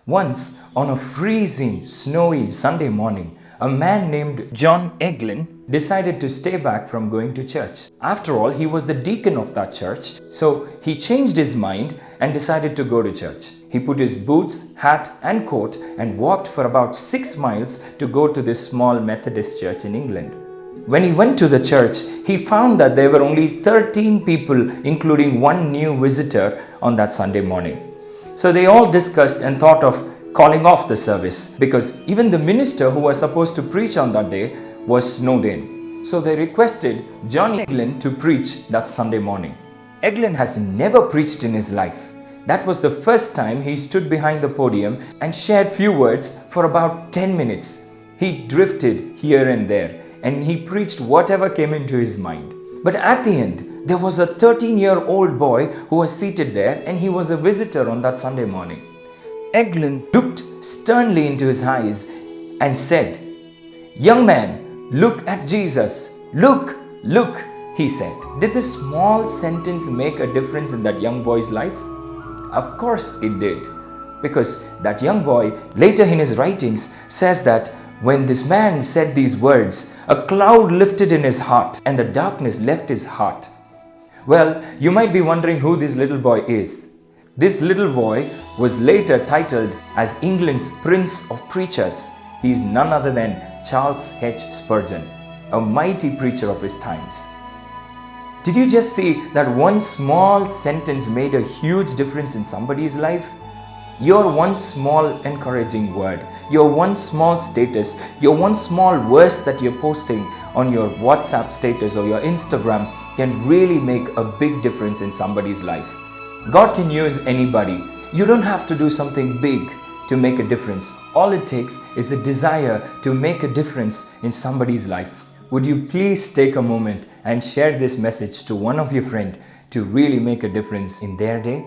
Once, on a freezing, snowy Sunday morning, a man named John Eglin decided to stay back from going to church. After all, he was the deacon of that church, so he changed his mind and decided to go to church. He put his boots, hat and coat and walked for about 6 miles to go to this small Methodist church in England. When he went to the church, he found that there were only 13 people, including one new visitor on that Sunday morning. So they all discussed and thought of calling off the service because even the minister who was supposed to preach on that day was snowed in. So they requested John Eglin to preach that Sunday morning. Eglin has never preached in his life. That was the first time he stood behind the podium and shared few words for about 10 minutes. He drifted here and there and he preached whatever came into his mind. But at the end, there was a 13-year-old boy who was seated there and he was a visitor on that Sunday morning. Eglin looked sternly into his eyes and said, "Young man, look at Jesus. Look, look," he said. Did this small sentence make a difference in that young boy's life? Of course it did, because that young boy later in his writings says that when this man said these words, a cloud lifted in his heart and the darkness left his heart. Well, you might be wondering who this little boy is. This little boy was later titled as England's Prince of Preachers. He is none other than Charles H. Spurgeon, a mighty preacher of his times. Did you just see that one small sentence made a huge difference in somebody's life? Your one small encouraging word, your one small status, your one small verse that you're posting on your WhatsApp status or your Instagram can really make a big difference in somebody's life. God can use anybody. You don't have to do something big to make a difference. All it takes is the desire to make a difference in somebody's life. Would you please take a moment and share this message to one of your friends to really make a difference in their day?